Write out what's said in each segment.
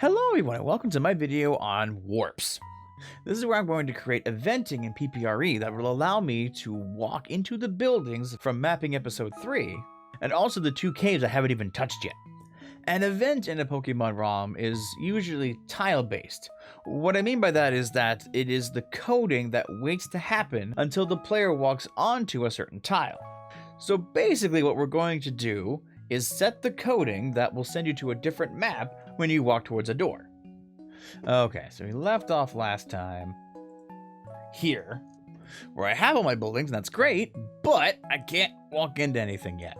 Hello everyone and welcome to my video on warps. This is where I'm going to create eventing in PPRE that will allow me to walk into the buildings from mapping episode 3, and also the 2 caves I haven't even touched yet. An event in a Pokemon ROM is usually tile-based. What I mean by that is that it is the coding that waits to happen until the player walks onto a certain tile. So basically what we're going to do is set the coding that will send you to a different map when you walk towards a door. Okay, so we left off last time here, where I have all my buildings, and that's great, but I can't walk into anything yet.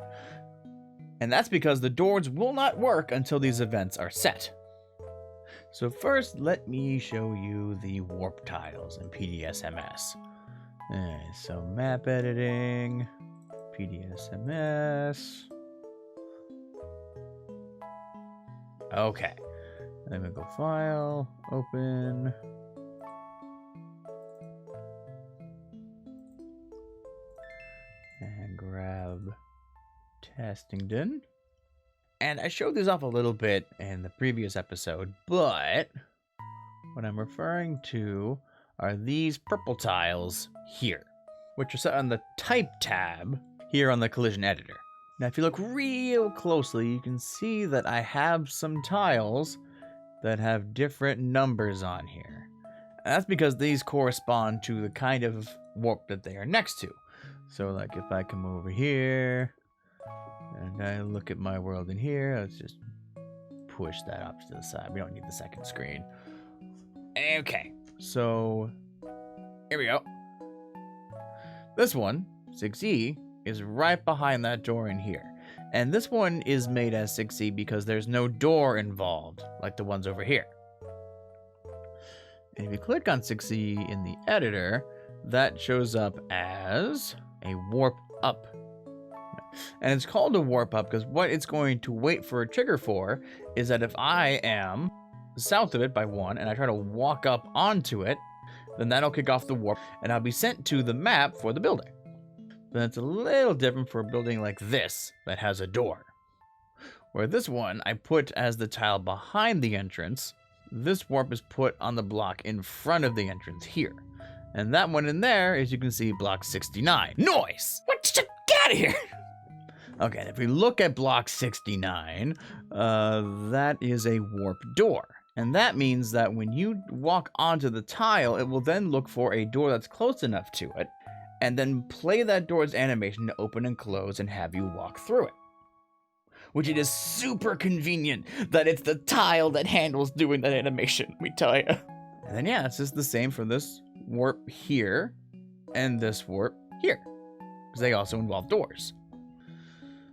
And that's because the doors will not work until these events are set. So first, let me show you the warp tiles in PDSMS. So map editing, PDSMS. Okay, then we go file, open. And grab Testington. And I showed this off a little bit in the previous episode, but what I'm referring to are these purple tiles here, which are set on the type tab here on the collision editor. Now, if you look real closely, you can see that I have some tiles that have different numbers on here. And that's because these correspond to the kind of warp that they are next to. So, like, if I come over here, and I look at my world in here, let's just push that up to the side. We don't need the second screen. Okay, so here we go. This one, 6E, is right behind that door in here. And this one is made as 6E because there's no door involved, like the ones over here. And if you click on 6E in the editor, that shows up as a warp up. And it's called a warp up because what it's going to wait for a trigger for is that if I am south of it by 1 and I try to walk up onto it, then that'll kick off the warp and I'll be sent to the map for the building. But it's a little different for a building like this that has a door. Where this one I put as the tile behind the entrance, this warp is put on the block in front of the entrance here. And that one in there, as you can see, block 69. Noise! What? Get out of here! Okay, if we look at block 69, that is a warp door. And that means that when you walk onto the tile, it will then look for a door that's close enough to it, and then play that door's animation to open and close and have you walk through it. Which it is super convenient that it's the tile that handles doing that animation, let me tell you. And then yeah, it's just the same for this warp here and this warp here, because they also involve doors.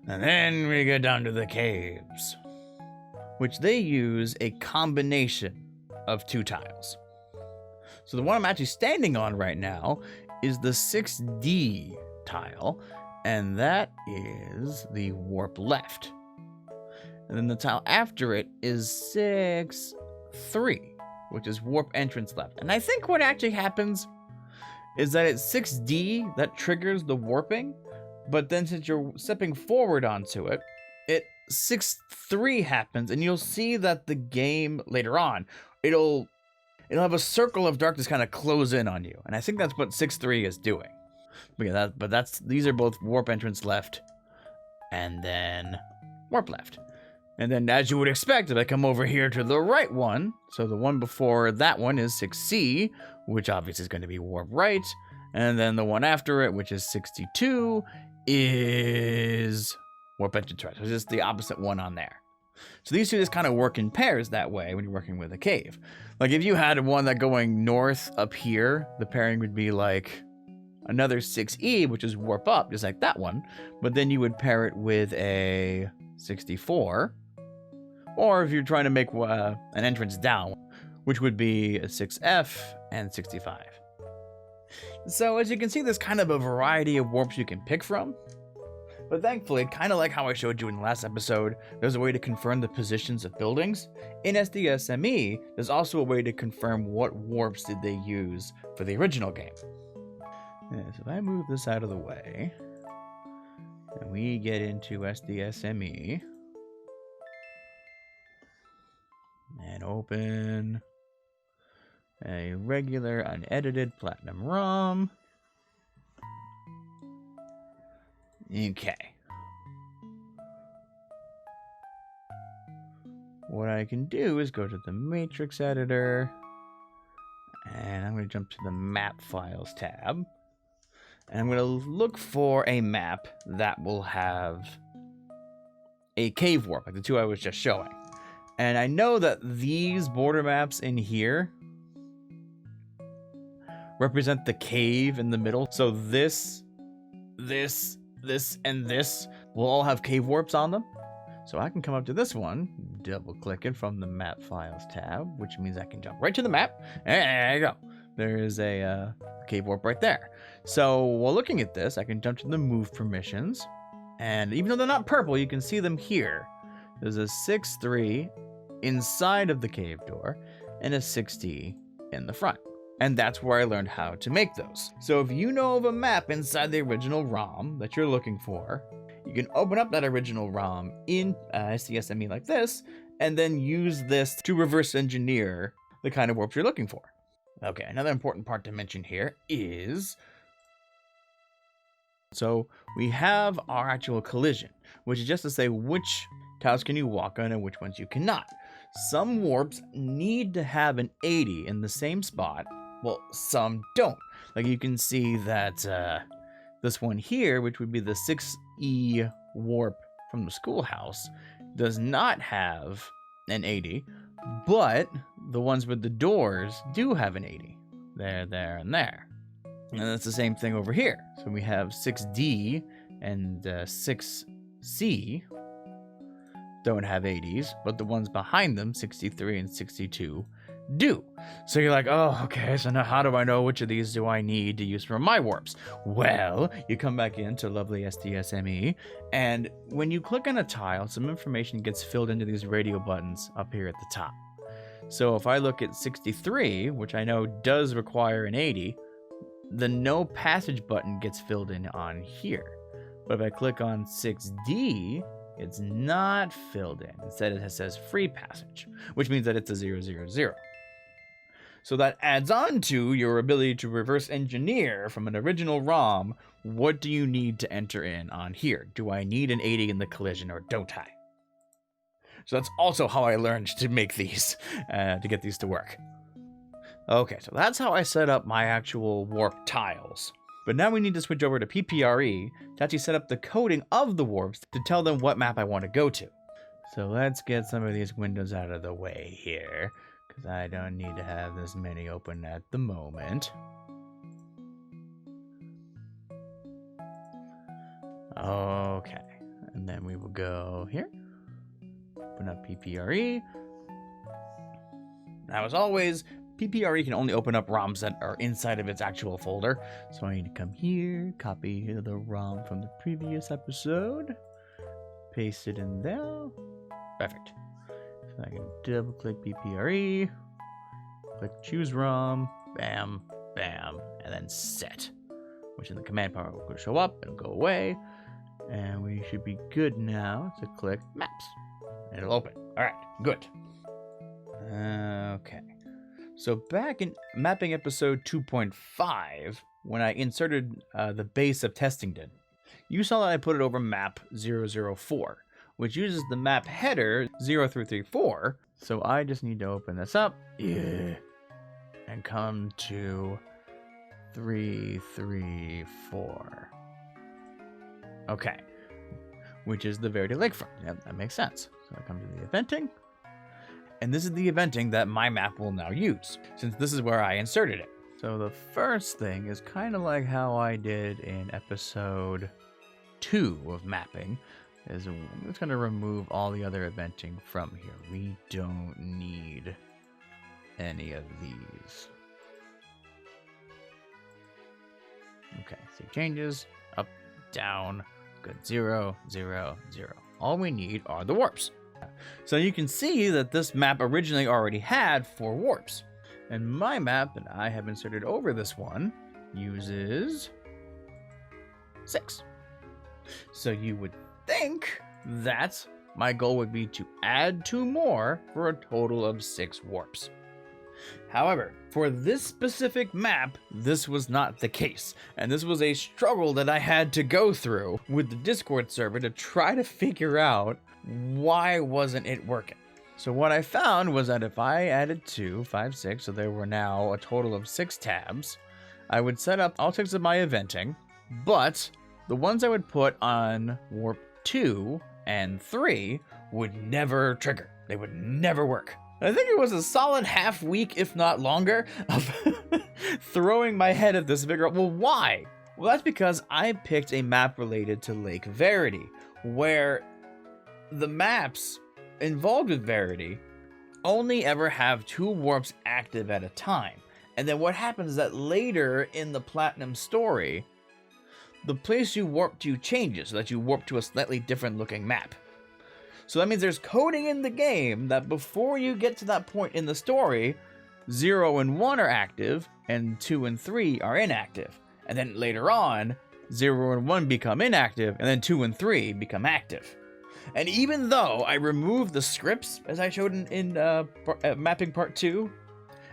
And then we get down to the caves, which they use a combination of 2 tiles. So the one I'm actually standing on right now is the 6D tile, and that is the warp left. And then the tile after it is 6-3, which is warp entrance left. And I think what actually happens is that it's 6D that triggers the warping, but then since you're stepping forward onto it, 6-3 happens, and you'll see that the game later on, it'll have a circle of darkness kind of close in on you. And I think that's what 6-3 is doing. But yeah, these are both warp entrance left and then warp left. And then as you would expect, if I come over here to the right one, so the one before that one is 6C, which obviously is going to be warp right. And then the one after it, which is 62, is warp entrance right. So it's just the opposite one on there. So these two just kind of work in pairs that way when you're working with a cave. Like if you had one that going north up here, the pairing would be like another 6E, which is warp up, just like that one. But then you would pair it with a 64. Or if you're trying to make an entrance down, which would be a 6F and 65. So as you can see, there's kind of a variety of warps you can pick from. But thankfully, kind of like how I showed you in the last episode, there's a way to confirm the positions of buildings. In SDSME, there's also a way to confirm what warps did they use for the original game. So if I move this out of the way, and we get into SDSME, and open a regular unedited platinum ROM. Okay. What I can do is go to the matrix editor, and I'm going to jump to the map files tab, and I'm going to look for a map that will have a cave warp, like the two I was just showing. And I know that these border maps in here represent the cave in the middle. So this, and this will all have cave warps on them. So I can come up to this one, double click it from the map files tab, which means I can jump right to the map. And there you go. There is a cave warp right there. So while looking at this, I can jump to the move permissions. And even though they're not purple, you can see them here. There's a 6-3 inside of the cave door and a 6D in the front. And that's where I learned how to make those. So if you know of a map inside the original ROM that you're looking for, you can open up that original ROM in SDSME like this, and then use this to reverse engineer the kind of warps you're looking for. Okay, another important part to mention here is, so we have our actual collision, which is just to say which tiles can you walk on and which ones you cannot. Some warps need to have an 80 in the same spot, well, some don't. Like you can see that this one here, which would be the 6E warp from the schoolhouse, does not have an 80, but the ones with the doors do have an 80. There, there, and there. And that's the same thing over here. So we have 6D and 6C don't have 80s, but the ones behind them, 63 and 62, do. So you're like, oh, okay, so now how do I know which of these do I need to use for my warps? Well, you come back into lovely SDSME, and when you click on a tile, some information gets filled into these radio buttons up here at the top. So if I look at 63, which I know does require an 80, the no passage button gets filled in on here. But if I click on 6D, it's not filled in. Instead, it says free passage, which means that it's a 000. So that adds on to your ability to reverse engineer from an original ROM. What do you need to enter in on here? Do I need an 80 in the collision or don't I? So that's also how I learned to make these, to get these to work. Okay, so that's how I set up my actual warp tiles. But now we need to switch over to PPRE to actually set up the coding of the warps to tell them what map I want to go to. So let's get some of these windows out of the way here, because I don't need to have this many open at the moment. Okay, and then we will go here. Open up PPRE. Now, as always, PPRE can only open up ROMs that are inside of its actual folder. So I need to come here, copy the ROM from the previous episode, paste it in there. Perfect. So I can double click PPRE, click choose ROM, bam, bam, and then set, which in the command bar will show up and go away. And we should be good now to click maps. And it'll open. All right, good. Okay. So back in mapping episode 2.5, when I inserted the base of testing did, you saw that I put it over map 004, which uses the map header 0334. So I just need to open this up, and come to 334. Okay, which is the Verity lakefront. Yep, that makes sense. So I come to the eventing. And this is the eventing that my map will now use, since this is where I inserted it. So the first thing is kind of like how I did in episode 2 of mapping, is I'm just going to remove all the other eventing from here. We don't need any of these. Okay, save changes, up, down, good, 0, 0, 0. All we need are the warps. So you can see that this map originally already had 4 warps. And my map that I have inserted over this one uses 6. So you would think that my goal would be to add 2 more for a total of 6 warps. However, for this specific map, this was not the case, and this was a struggle that I had to go through with the Discord server to try to figure out why wasn't it working. So what I found was that if I added 2, 5, 6, so there were now a total of 6 tabs, I would set up all 6 of my eventing, but the ones I would put on warp 2 and 3 would never trigger. They would never work. I think it was a solid half week, if not longer, of throwing my head at this and figuring out, well, why? Well, that's because I picked a map related to Lake Verity, where the maps involved with Verity only ever have 2 warps active at a time. And then what happens is that later in the Platinum story, the place you warp to changes, so that you warp to a slightly different looking map. So that means there's coding in the game that before you get to that point in the story, 0 and 1 are active, and 2 and 3 are inactive. And then later on, 0 and 1 become inactive, and then 2 and 3 become active. And even though I removed the scripts, as I showed in mapping part 2,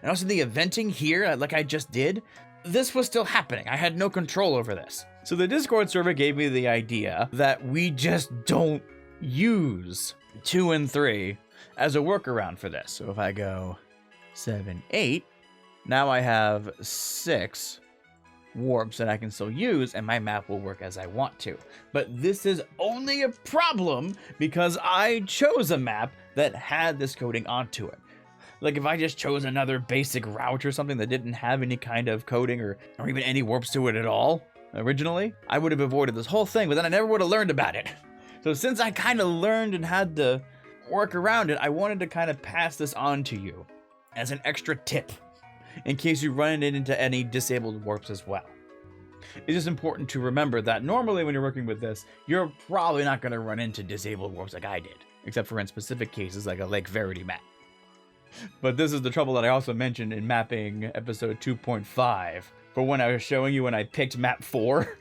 and also the eventing here, like I just did, this was still happening. I had no control over this. So the Discord server gave me the idea that we just don't use 2 and 3 as a workaround for this. So if I go 7, 8, now I have 6 warps that I can still use, and my map will work as I want to. But this is only a problem because I chose a map that had this coding onto it. Like if I just chose another basic route or something that didn't have any kind of coding or even any warps to it at all originally, I would have avoided this whole thing, but then I never would have learned about it. So since I kind of learned and had to work around it, I wanted to kind of pass this on to you as an extra tip in case you run it into any disabled warps as well. It's just important to remember that normally when you're working with this, you're probably not going to run into disabled warps like I did, except for in specific cases like a Lake Verity map. But this is the trouble that I also mentioned in mapping episode 2.5. For when I was showing you when I picked map 4,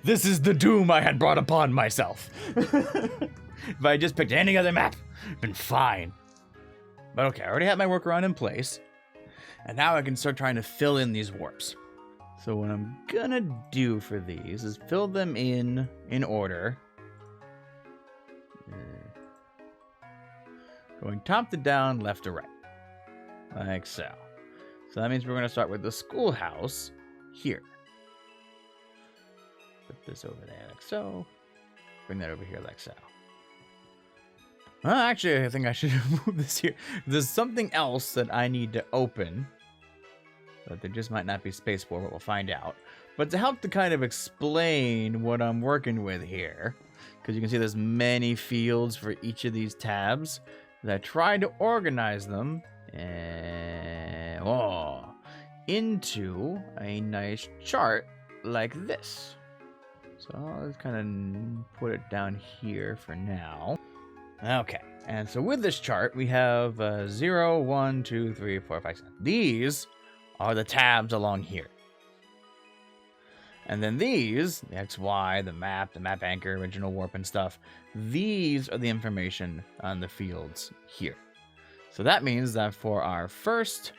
this is the doom I had brought upon myself. If I just picked any other map, it'd been fine. But okay, I already have my workaround in place. And now I can start trying to fill in these warps. So what I'm gonna do for these is fill them in order. Going top to down, left to right. Like so. So that means we're going to start with the schoolhouse here. Put this over there like so. Bring that over here like so. Actually, I think I should move this here. There's something else that I need to open that there just might not be space for, but we'll find out. But to help to kind of explain what I'm working with here, because you can see there's many fields for each of these tabs, I tried to organize them into a nice chart like this. So let's kind of put it down here for now. Okay, and so with this chart, we have 0, 1, 2, 3, 4, 5, 6. These are the tabs along here. And then these, the XY, the map anchor, original warp and stuff, these are the information on the fields here. So that means that for our first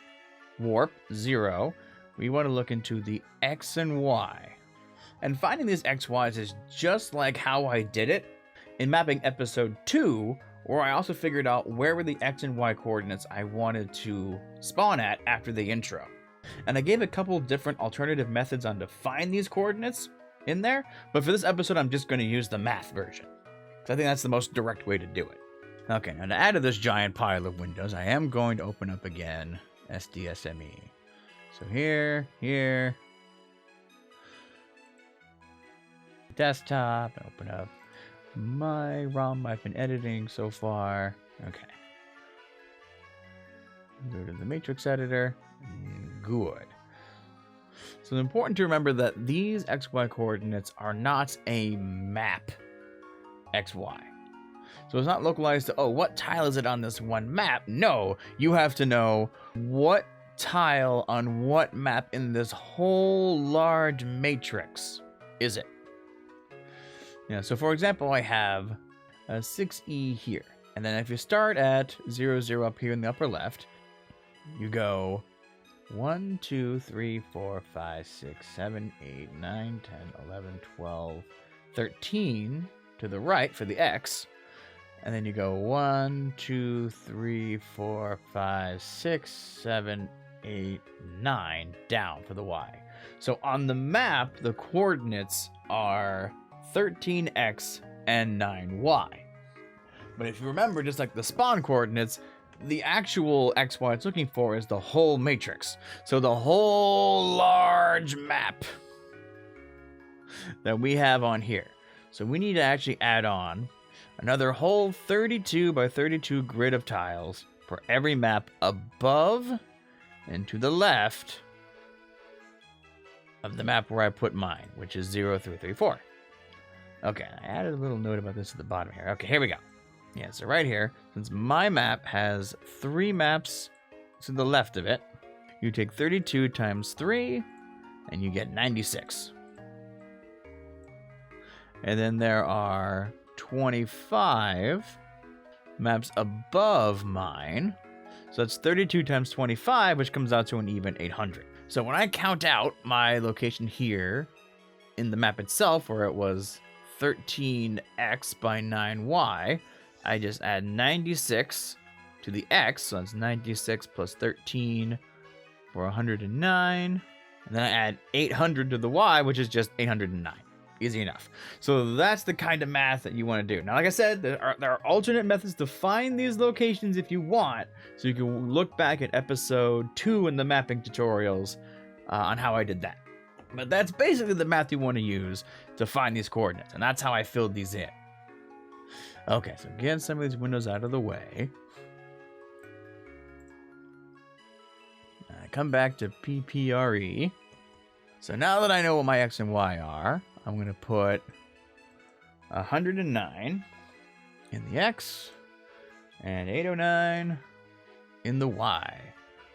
warp, 0, we want to look into the X and Y. And finding these XYs is just like how I did it in mapping episode 2, where I also figured out where were the X and Y coordinates I wanted to spawn at after the intro. And I gave a couple different alternative methods on to find these coordinates in there, but for this episode I'm just going to use the math version, because I think that's the most direct way to do it. Okay, now to add to this giant pile of windows, I am going to open up again SDSME. So here, desktop, open up my ROM I've been editing so far. Okay. Go to the matrix editor. Good. So it's important to remember that these XY coordinates are not a map XY. So it's not localized to, oh, what tile is it on this one map? No, you have to know what tile on what map in this whole large matrix is it. Yeah, so for example, I have 6E here. And then if you start at 0, 0 up here in the upper left, you go 1, 2, 3, 4, 5, 6, 7, 8, 9, 10, 11, 12, 13 to the right for the X. And then you go 1, 2, 3, 4, 5, 6, 7, 8, 9 down for the Y. So on the map, the coordinates are 13X and 9Y. But if you remember, just like the spawn coordinates, the actual XY it's looking for is the whole matrix. So the whole large map that we have on here. So we need to actually add on another whole 32 by 32 grid of tiles for every map above and to the left of the map where I put mine, which is 0 through 3, 4. Okay, I added a little note about this at the bottom here. Okay, here we go. Yeah, so right here, since my map has 3 maps to the left of it, you take 32 times 3, and you get 96. And then there are 25 maps above mine. So that's 32 times 25, which comes out to an even 800. So when I count out my location here in the map itself, where it was 13x by 9y, I just add 96 to the x, so that's 96 plus 13 for 109. And then I add 800 to the y, which is just 809. Easy enough. So that's the kind of math that you want to do. Now, like I said, there are alternate methods to find these locations if you want. So you can look back at episode 2 in the mapping tutorials on how I did that. But that's basically the math you want to use to find these coordinates. And that's how I filled these in. Okay, so get some of these windows out of the way. I come back to PPRE. So now that I know what my X and Y are, I'm going to put 109 in the X and 809 in the Y.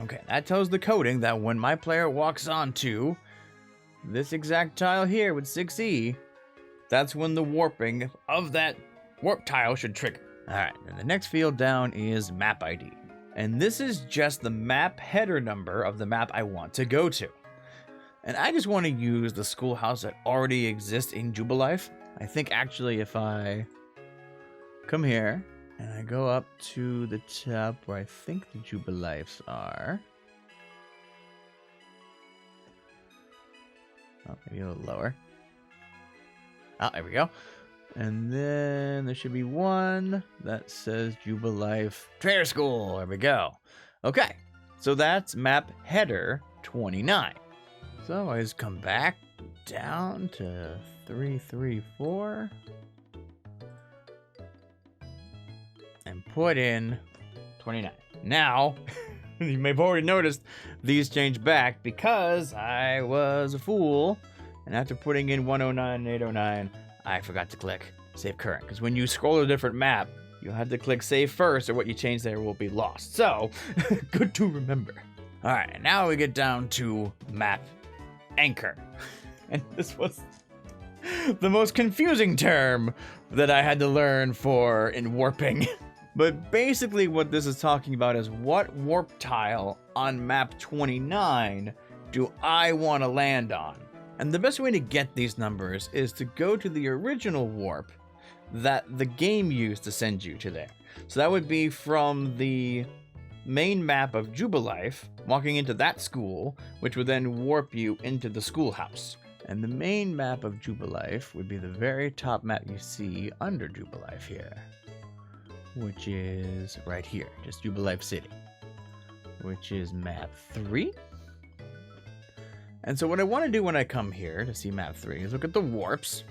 Okay, that tells the coding that when my player walks onto this exact tile here with 6E, that's when the warping of that warp tile should trigger. Alright, and the next field down is map ID. And this is just the map header number of the map I want to go to. And I just want to use the schoolhouse that already exists in Jubilife. I think actually if I come here and I go up to the top where I think the Jubilifes are. Oh, maybe a little lower. Oh, there we go. And then there should be one that says Jubilife Trader School. There we go. Okay, so that's map header 29. So I just come back down to 334 and put in 29. Now, you may have already noticed these changed back because I was a fool. And after putting in 109 and 809, I forgot to click Save Current. Because when you scroll to a different map, you'll have to click Save first or what you change there will be lost. So, good to remember. Alright, now we get down to map anchor. And this was the most confusing term that I had to learn for in warping. But basically what this is talking about is what warp tile on map 29 do I want to land on? And the best way to get these numbers is to go to the original warp that the game used to send you to there. So that would be from the main map of Jubilife, walking into that school, which would then warp you into the schoolhouse. And the main map of Jubilife would be the very top map you see under Jubilife here, which is right here, just Jubilife City, which is map 3. And so what I want to do when I come here to see map 3 is look at the warps,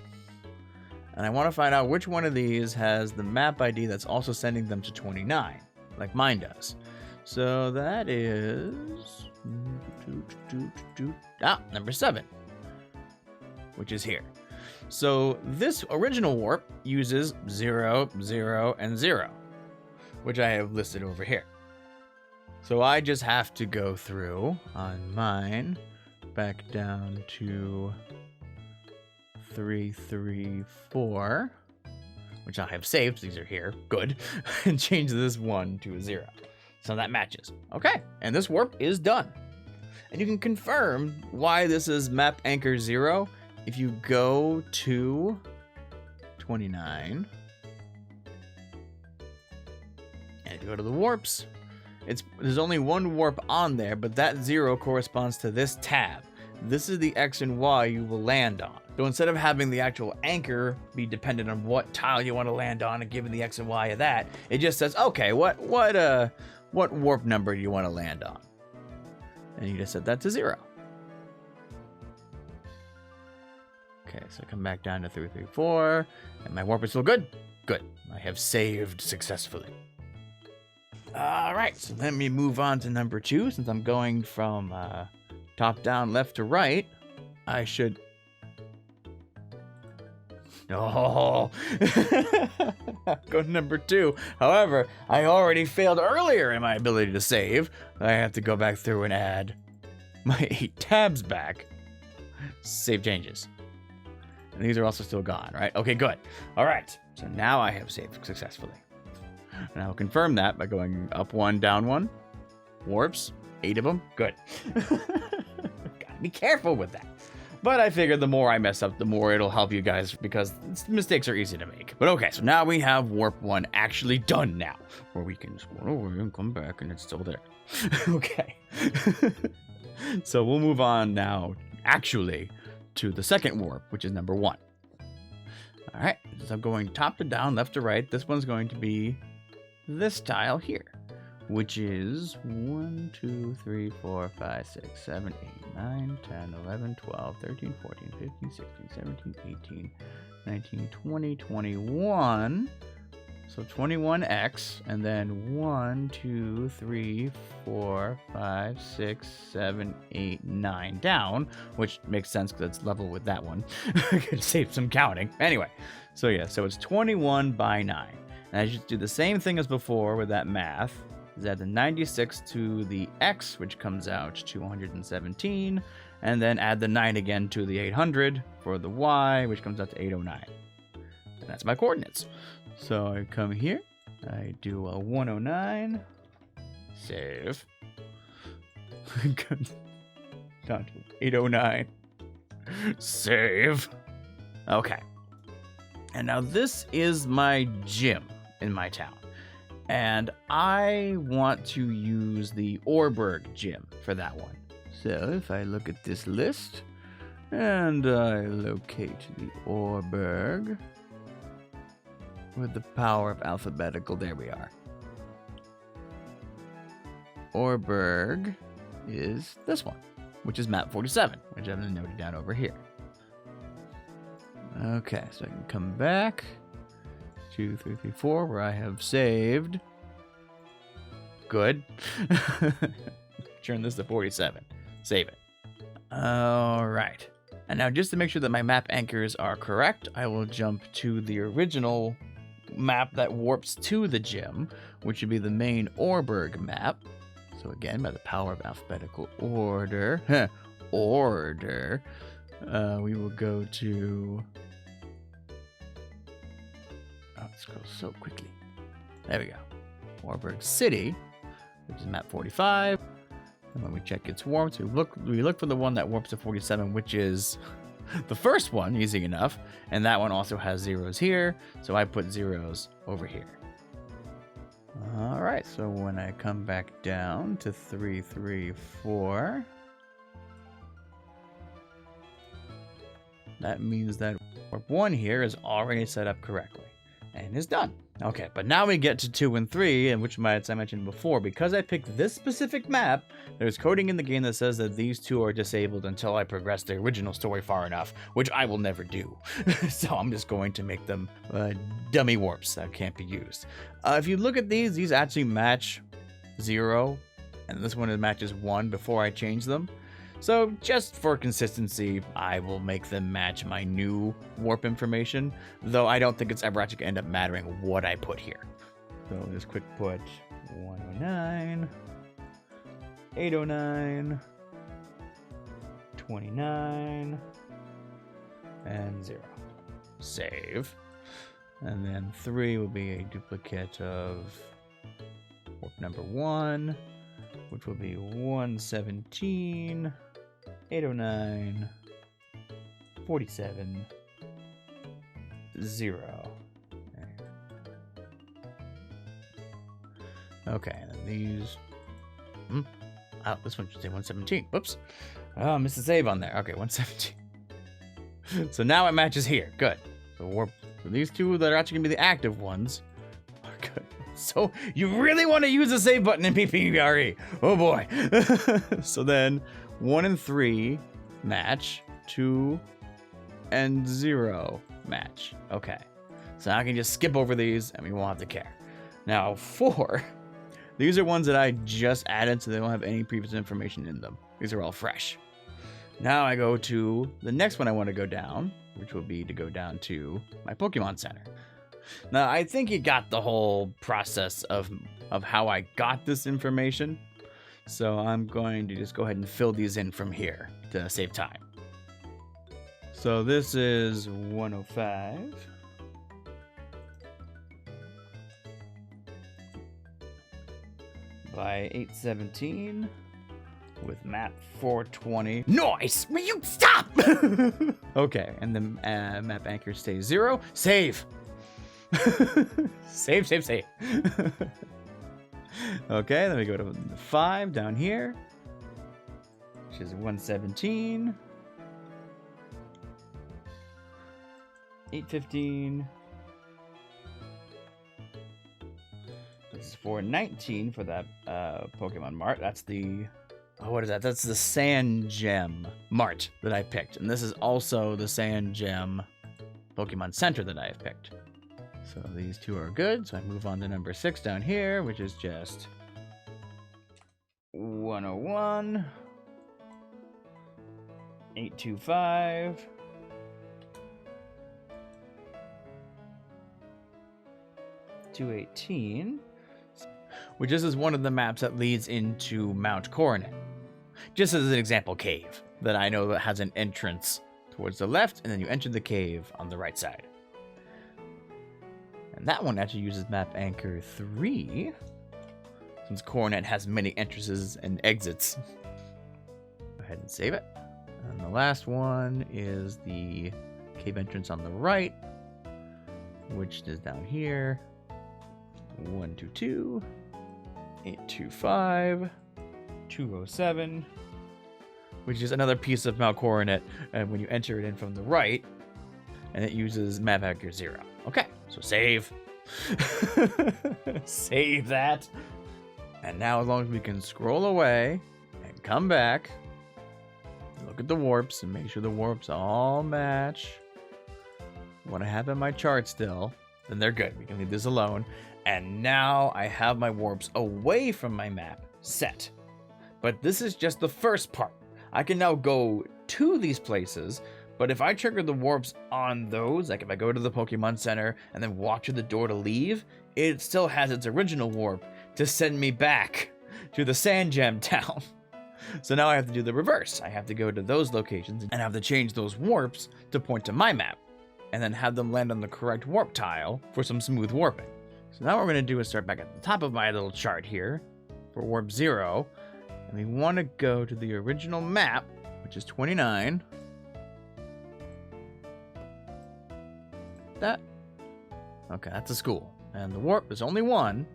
and I want to find out which one of these has the map ID that's also sending them to 29, like mine does. So that is number 7, which is here. So this original warp uses 0, 0, and 0, which I have listed over here. So I just have to go through on mine, back down to 334, which I have saved. These are here. Good. And change this 1 to a 0. So that matches. Okay. And this warp is done. And you can confirm why this is map anchor 0 if you go to 29. And if you go to the warps, there's only one warp on there, but that 0 corresponds to this tab. This is the X and Y you will land on. So instead of having the actual anchor be dependent on what tile you want to land on and given the X and Y of that, it just says, okay, what warp number do you want to land on? And you just set that to 0. Okay, so come back down to 3, 3, 4, and my warp is still good. Good. I have saved successfully. All right, so let me move on to number 2. Since I'm going from top down, left to right, I should... Oh, go to number 2. However, I already failed earlier in my ability to save. I have to go back through and add my 8 tabs back. Save changes. And these are also still gone, right? Okay, good. All right, so now I have saved successfully. And I'll confirm that by going up 1, down 1. Warps, 8 of them. Good. Gotta be careful with that. But I figured the more I mess up, the more it'll help you guys because mistakes are easy to make. But okay, so now we have warp 1 actually done now. Where we can just go over and come back and it's still there. Okay. So we'll move on now actually to the second warp, which is number 1. All right, so I'm going top to down, left to right. This one's going to be this tile here, which is 1, 2, 3, 4, 5, 6, 7, 8, 9, 10, 11, 12, 13, 14, 15, 16, 17, 18, 19, 20, 21. So 21x, and then 1, 2, 3, 4, 5, 6, 7, 8, 9 down, which makes sense because it's level with that one. I could save some counting. Anyway, so yeah, so it's 21 by 9. And I just do the same thing as before with that math. Is add the 96 to the x, which comes out to 117, and then add the 9 again to the 800 for the y, which comes out to 809. And that's my coordinates. So I come here, I do a 109, save, down to 809, save. Okay. And now this is my gym in my town. And I want to use the Orberg gym for that one. So if I look at this list and I locate the Orberg with the power of alphabetical, there we are. Orberg is this one, which is map 47, which I've noted down over here. Okay, so I can come back. 2, 3, 3, 4, where I have saved. Good. Turn this to 47. Save it. All right. And now just to make sure that my map anchors are correct, I will jump to the original map that warps to the gym, which would be the main Orberg map. So again, by the power of alphabetical order, we will go to... Oh, this goes so quickly. There we go. Orberg City, which is map 45. And when we check its warps, we look for the one that warps to 47, which is the first one, easy enough. And that one also has zeros here, so I put zeros over here. All right, so when I come back down to 3, 3, 4, that means that warp 1 here is already set up correctly. And is done. Okay, but now we get to 2 and 3, and which as I mentioned before, because I picked this specific map, there's coding in the game that says that these 2 are disabled until I progress the original story far enough, which I will never do. So I'm just going to make them dummy warps that can't be used. If you look at these actually match 0, and this one matches 1 before I change them. So just for consistency, I will make them match my new warp information, though I don't think it's ever actually going to end up mattering what I put here. So just quick put 109, 809, 29, and 0. Save. And then 3 will be a duplicate of warp number 1, which will be 117, 809, 47, 0. Okay, and then these... Oh, this one should say 117. Whoops. Oh, missed the save on there. Okay, 117. So now it matches here. Good. So warp for these two that are actually going to be the active ones are good. So you really want to use the save button in PPRE. Oh boy. So then 1 and 3 match. 2 and 0 match. Okay. So I can just skip over these and we won't have to care. Now 4. These are ones that I just added, so they don't have any previous information in them. These are all fresh. Now I go to the next one I want to go down, which will be to go down to my Pokemon Center. Now, I think you got the whole process of how I got this information. So I'm going to just go ahead and fill these in from here to save time. So this is 105. By 817 with map 420. Nice! Will you stop? Okay, and the map anchor stays 0. Save! Save. Okay, then we go to the 5 down here, which is 117, 815. This is 419 for that Pokemon Mart. That's the... Oh, what is that? That's the Sand Gem Mart that I picked. And this is also the Sand Gem Pokemon Center that I have picked. So these two are good. So I move on to number 6 down here, which is just 101, 825, 218. Which is one of the maps that leads into Mount Coronet. Just as an example cave that I know that has an entrance towards the left, and then you enter the cave on the right side. And that one actually uses map anchor 3, since Coronet has many entrances and exits. Go ahead and save it. And the last one is the cave entrance on the right, which is down here. 122. 825, 207, which is another piece of Mount Coronet, and when you enter it in from the right, and it uses map anchor 0. Okay, so save. Save that. And now as long as we can scroll away and come back, look at the warps and make sure the warps all match what I have in my chart still, then they're good. We can leave this alone. And now I have my warps away from my map set. But this is just the first part. I can now go to these places, but if I trigger the warps on those, like if I go to the Pokemon Center and then walk to the door to leave, it still has its original warp to send me back to the Sand Gem town. So now I have to do the reverse. I have to go to those locations and have to change those warps to point to my map, and then have them land on the correct warp tile for some smooth warping. So now what we're going to do is start back at the top of my little chart here for warp 0. And we want to go to the original map, which is 29. That. Okay, that's a school. And the warp is only 1.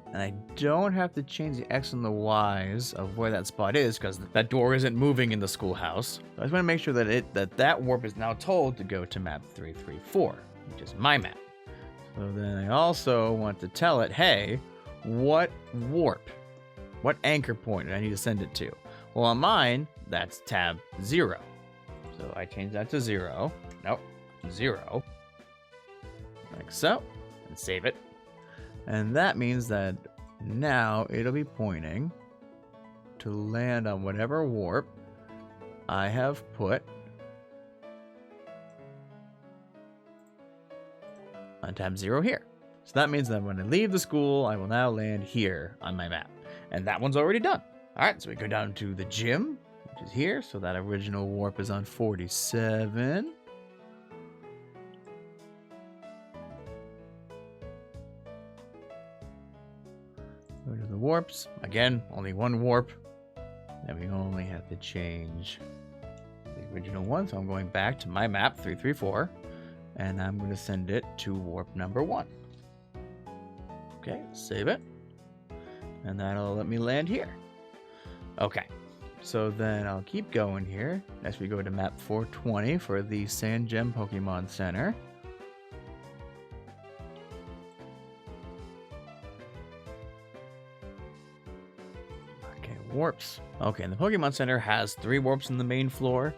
And I don't have to change the X and the Y's of where that spot is because that door isn't moving in the schoolhouse. So I just want to make sure that that warp is now told to go to map 334, which is my map. So then I also want to tell it, hey, what warp, what anchor point do I need to send it to? Well, on mine, that's tab 0. So I change that to 0. Nope, 0. Like so, and save it. And that means that now it'll be pointing to land on whatever warp I have put on tab 0 here. So that means that when I leave the school, I will now land here on my map. And that one's already done. All right, so we go down to the gym, which is here. So that original warp is on 47. warps. Again, only one warp. And we only have to change the original one. So I'm going back to my map 334. And I'm going to send it to warp number 1. Okay, save it. And that'll let me land here. Okay, so then I'll keep going here. Next we go to map 420 for the Sand Gem Pokemon Center. Okay, warps. Okay, and the Pokemon Center has 3 warps in the main floor.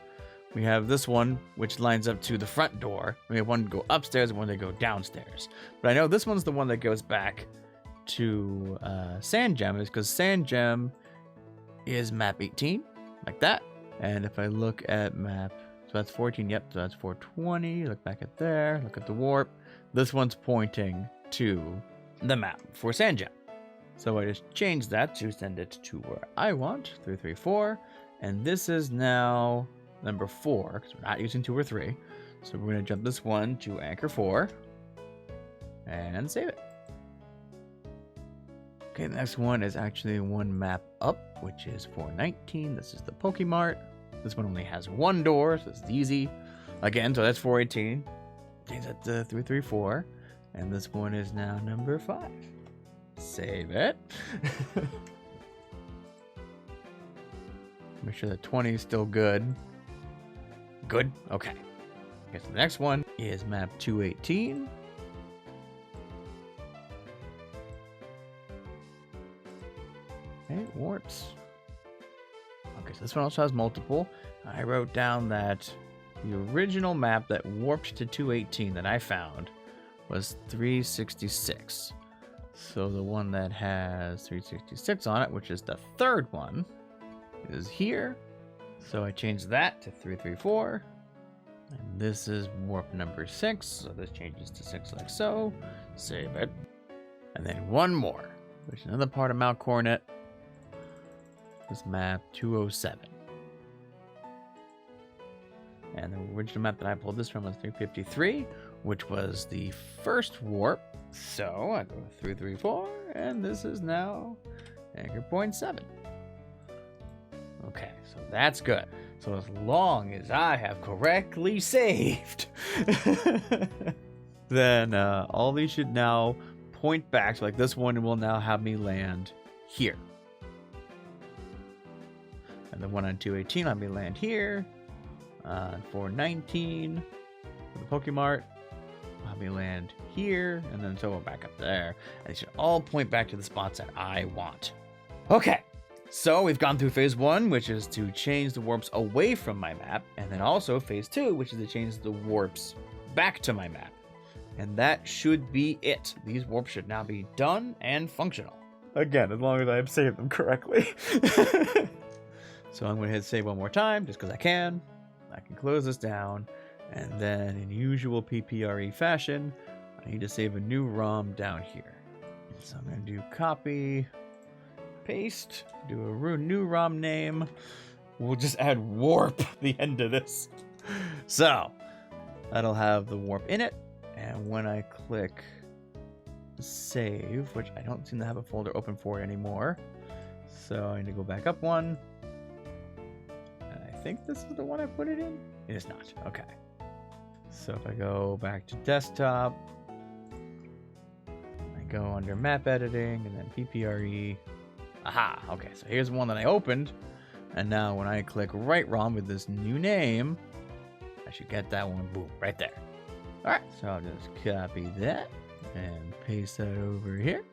We have this one, which lines up to the front door. We have one go upstairs and one that go downstairs. But I know this one's the one that goes back to Sand Gem, is because Sand Gem is map 18, like that. And if I look at map, so that's 14, yep, so that's 420. Look back at there, look at the warp. This one's pointing to the map for Sand Gem. So I just changed that to send it to where I want, 334. And this is now number 4, because we're not using 2 or 3. So we're going to jump this one to anchor 4 and save it. Okay, the next one is actually one map up, which is 419. This is the Pokemart. This one only has 1 door, so it's easy. Again, so that's 418. Change that to 334. And this one is now number 5. Save it. Make sure that 20 is still good. Good? Okay. Okay, so the next one is map 218. Okay, warps. Okay, so this one also has multiple. I wrote down that the original map that warped to 218 that I found was 366. So the one that has 366 on it, which is the 3rd one, is here. So I changed that to 334. And this is warp number 6. So this changes to 6 like so. Save it. And then one more, which is another part of Mount Coronet. This map 207. And the original map that I pulled this from was 353, which was the first warp. So I go 334, and this is now anchor point 7. Okay, so that's good. So as long as I have correctly saved, then all these should now point back. So like this one will now have me land here. And the one on 218 will have me land here. 419 for the Pokemart will have me land here. And then so we'll back up there. And they should all point back to the spots that I want. Okay. So we've gone through phase 1, which is to change the warps away from my map, and then also phase 2, which is to change the warps back to my map. And that should be it. These warps should now be done and functional. Again, as long as I have saved them correctly. So I'm going to hit save one more time, just because I can. I can close this down, and then in usual PPRE fashion, I need to save a new ROM down here. So I'm going to do copy, paste, do a new ROM name. We'll just add warp at the end of this. So that'll have the warp in it. And when I click save, which I don't seem to have a folder open for it anymore. So I need to go back up one. And I think this is the one I put it in. It is not. Okay. So if I go back to desktop, I go under map editing and then PPRE. Aha, okay, so here's one that I opened, and now when I click right ROM with this new name, I should get that one, boom, right there. All right, so I'll just copy that and paste that over here.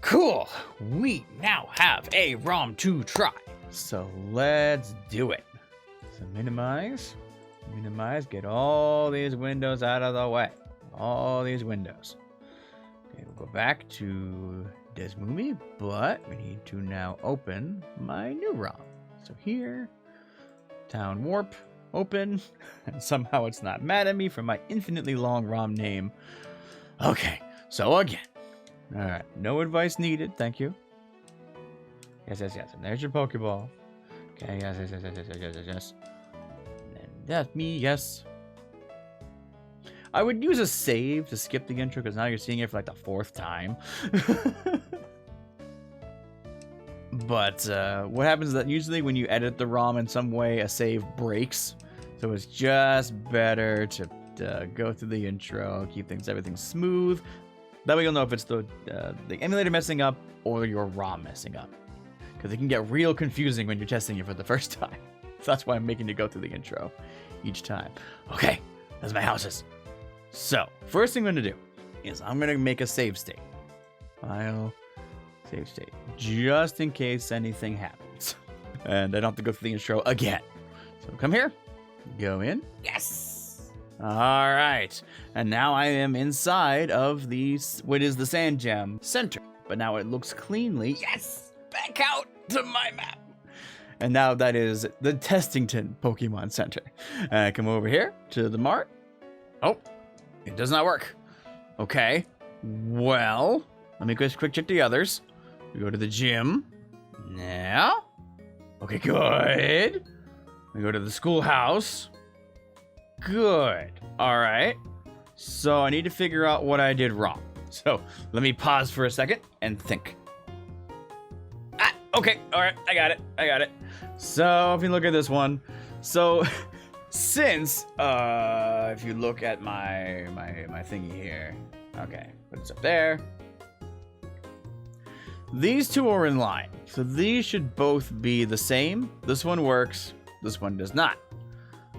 Cool, we now have a ROM to try, so let's do it. So minimize, get all these windows out of the way, all these windows. Okay, we'll go back to Desmumi, but we need to now open my new ROM. So here, Town Warp, open, and somehow it's not mad at me for my infinitely long ROM name. Okay, so again. Alright, no advice needed, thank you. Yes, and there's your Pokeball. Okay, yes. And that's me, yes. I would use a save to skip the intro because now you're seeing it for like the 4th time. But what happens is that usually when you edit the ROM in some way, a save breaks. So it's just better to go through the intro, keep everything smooth. That way you'll know if it's the emulator messing up or your ROM messing up. Because it can get real confusing when you're testing it for the first time. So that's why I'm making you go through the intro each time. Okay, that's my houses. So, first thing I'm going to do is I'm going to make a save state. File, save state. Just in case anything happens. And I don't have to go through the intro again. So come here, go in. Yes! Alright, and now I am inside of what is the Sand Gem Center. But now it looks cleanly. Yes! Back out to my map. And now that is the Testington Pokemon Center. Come over here to the mart. Oh, it does not work. Okay, well, let me quick check the others. We go to the gym. Now. Okay, good. We go to the schoolhouse. Good. All right. So I need to figure out what I did wrong. So let me pause for a second and think. Okay, all right, I got it. So if you look at this one, so since if you look at my thingy here, okay, put this up there. These two are in line, so these should both be the same. This one works, this one does not.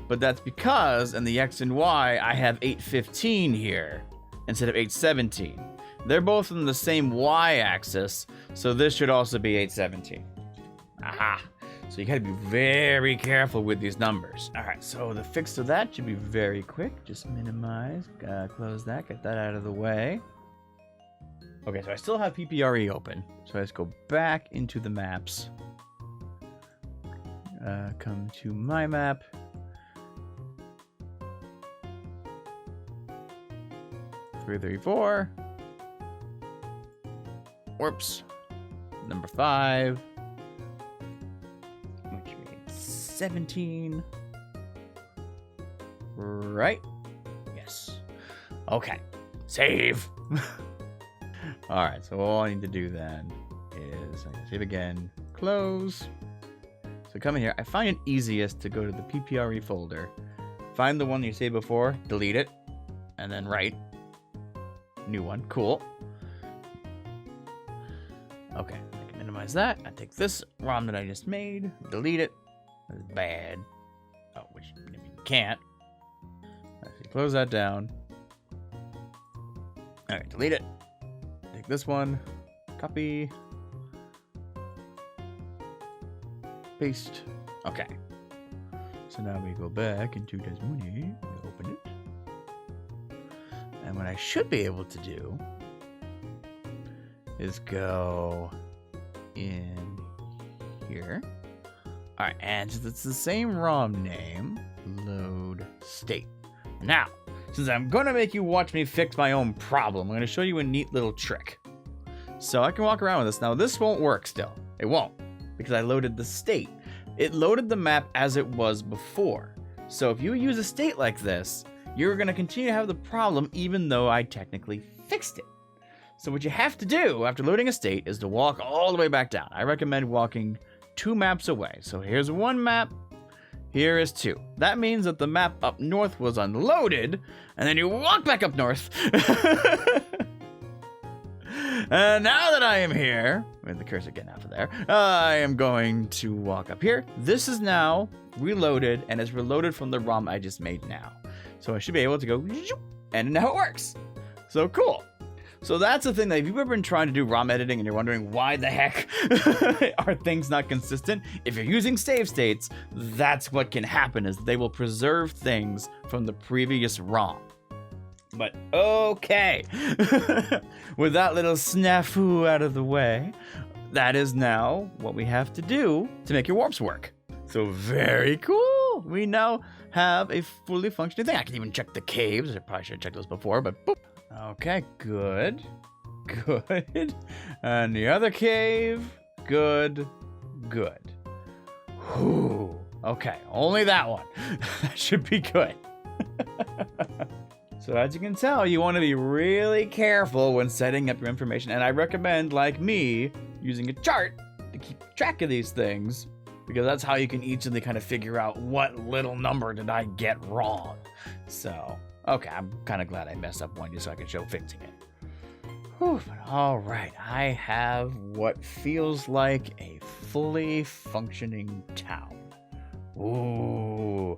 But that's because in the X and Y, I have 815 here instead of 817. They're both on the same Y-axis, so this should also be 817. Aha! So you gotta be very careful with these numbers. All right, so the fix to that should be very quick. Just minimize, close that, get that out of the way. Okay, so I still have PPRE open. So let's go back into the maps. Come to my map. Three, 34. Whoops. Number 5. Which means 17. Right? Yes. Okay. Save. Alright, so all I need to do then is save again. Close. So come in here. I find it easiest to go to the PPRE folder. Find the one you saved before. Delete it. And then write. New one. Cool. Okay, I can minimize that. I take this ROM that I just made, delete it. That's bad. Oh, which I mean, you can't. Actually, close that down. Alright, delete it. Take this one, copy, paste. Okay. So now we go back into Desmuni, we open it. And what I should be able to do is go in here. All right, and since it's the same ROM name, load state. Now, since I'm gonna make you watch me fix my own problem, I'm gonna show you a neat little trick. So I can walk around with this. Now this won't work still. It won't, because I loaded the state. It loaded the map as it was before. So if you use a state like this, you're gonna continue to have the problem even though I technically fixed it. So what you have to do after loading a state is to walk all the way back down. I recommend walking 2 maps away. So here's 1 map, here is 2. That means that the map up north was unloaded, and then you walk back up north. And now that I am here, with the cursor getting out of there, I am going to walk up here. This is now reloaded, and it's reloaded from the ROM I just made now. So I should be able to go, and now it works. So cool. So that's the thing that if you've ever been trying to do ROM editing and you're wondering why the heck are things not consistent, if you're using save states, that's what can happen is they will preserve things from the previous ROM. But okay, with that little snafu out of the way, that is now what we have to do to make your warps work. So very cool. We now have a fully functioning thing. I can even check the caves. I probably should have checked those before, but boop. Okay, good. Good. And the other cave. Good. Good. Whew. Okay, only that one. That should be good. So as you can tell, you want to be really careful when setting up your information. And I recommend, like me, using a chart to keep track of these things, because that's how you can easily kind of figure out what little number did I get wrong. So, okay, I'm kind of glad I messed up one just so I can show fixing it. Whew, but all right, I have what feels like a fully functioning town. Ooh,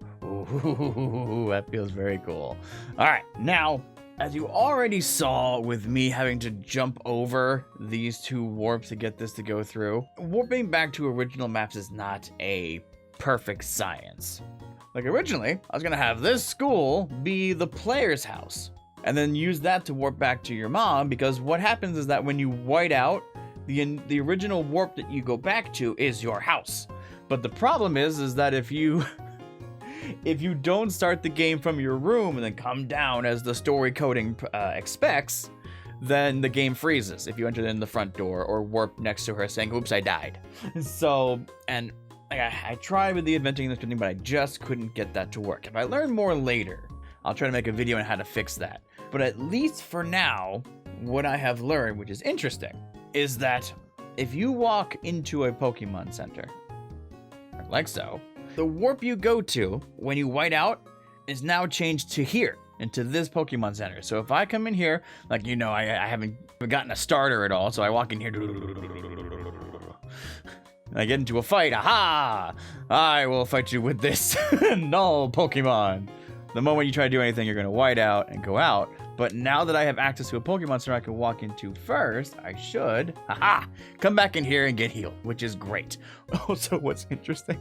that feels very cool. All right, now, as you already saw with me having to jump over these two warps to get this to go through, warping back to original maps is not a perfect science. Like originally, I was gonna have this school be the player's house, and then use that to warp back to your mom, because what happens is that when you white out, the original warp that you go back to is your house. But the problem is that if you don't start the game from your room and then come down as the story coding expects, then the game freezes if you enter in the front door or warp next to her saying, oops, I died. So, and I tried with the inventing this thing, but I just couldn't get that to work. If I learn more later, I'll try to make a video on how to fix that. But at least for now, what I have learned, which is interesting, is that if you walk into a Pokemon Center, like so, the warp you go to when you white out is now changed to here, into this Pokemon Center. So if I come in here, like, you know, I haven't gotten a starter at all, so I walk in here, I get into a fight, aha! I will fight you with this null Pokemon. The moment you try to do anything, you're going to white out and go out. But now that I have access to a Pokemon Center I can walk into first, I should, come back in here and get healed, which is great. Also, what's interesting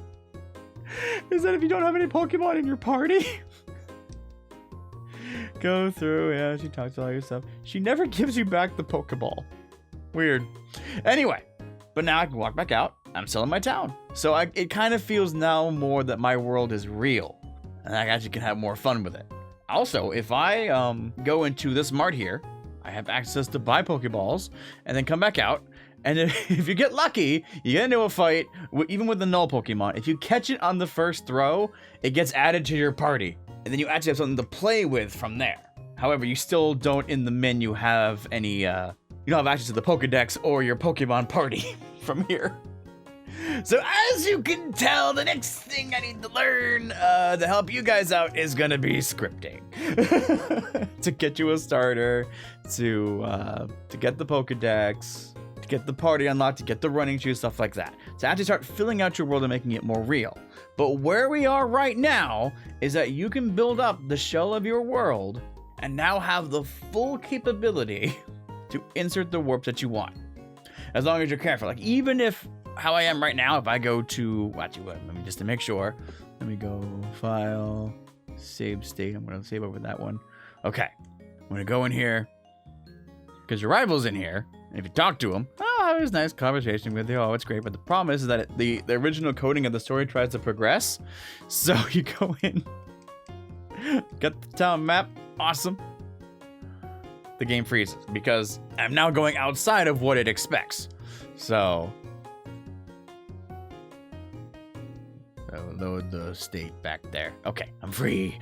is that if you don't have any Pokemon in your party, go through, yeah, she talks to all your stuff. She never gives you back the Pokeball. Weird. Anyway, but now I can walk back out. I'm still in my town. So it kind of feels now more that my world is real, and I actually can have more fun with it. Also, if I go into this mart here, I have access to buy Pokeballs and then come back out. And if you get lucky, you get into a fight, even with the null Pokemon. If you catch it on the first throw, it gets added to your party. And then you actually have something to play with from there. However, you still don't in the menu have any, you don't have access to the Pokedex or your Pokemon party from here. So as you can tell, the next thing I need to learn to help you guys out is gonna be scripting. To get you a starter, to get the Pokedex, to get the party unlocked, to get the running shoes, stuff like that. To actually start filling out your world and making it more real. But where we are right now is that you can build up the shell of your world and now have the full capability to insert the warps that you want. As long as you're careful. Like, even if, how I am right now, if I go to, let me just to make sure, let me go file, save state. I'm going to save over that one. Okay, I'm going to go in here because your rival's in here. And if you talk to him, oh, it was a nice conversation with you. Oh, it's great. But the problem is that the original coding of the story tries to progress. So you go in, get the town map. Awesome. The game freezes because I'm now going outside of what it expects. So load the state back there. Okay, I'm free.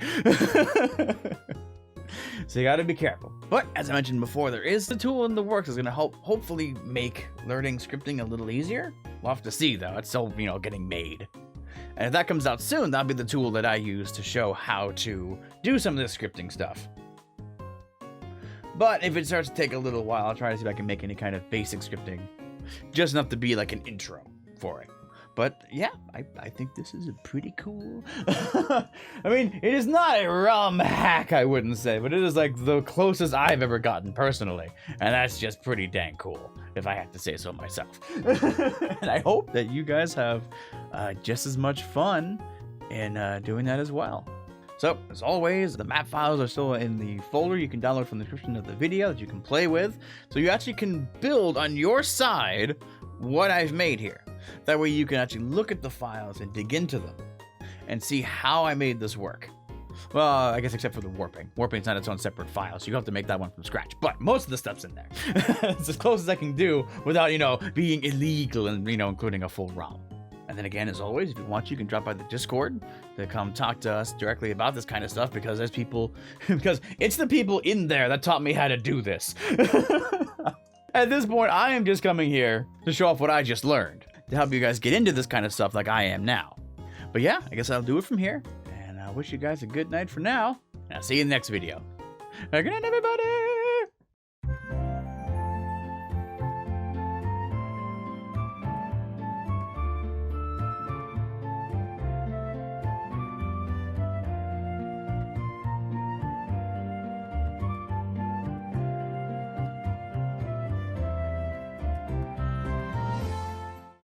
So you gotta be careful. But as I mentioned before, there is a tool in the works that's gonna hopefully make learning scripting a little easier. We'll have to see though. It's still, getting made. And if that comes out soon, that'll be the tool that I use to show how to do some of this scripting stuff. But if it starts to take a little while, I'll try to see if I can make any kind of basic scripting. Just enough to be like an intro for it. But yeah, I think this is a pretty cool. I mean, it is not a ROM hack, I wouldn't say, but it is like the closest I've ever gotten personally. And that's just pretty dang cool, if I have to say so myself. And I hope that you guys have just as much fun in doing that as well. So, as always, the map files are still in the folder you can download from the description of the video that you can play with. So you actually can build on your side what I've made here. That way you can actually look at the files and dig into them and see how I made this work. Well, I guess except for the warping. Warping's not its own separate file, so you have to make that one from scratch. But most of the stuff's in there. It's as close as I can do without, being illegal and, including a full ROM. And then again, as always, if you want, you can drop by the Discord to come talk to us directly about this kind of stuff, because there's people, because it's the people in there that taught me how to do this. At this point, I am just coming here to show off what I just learned, to help you guys get into this kind of stuff like I am now. But yeah, I guess I'll do it from here, and I wish you guys a good night for now, and I'll see you in the next video. Good night, everybody!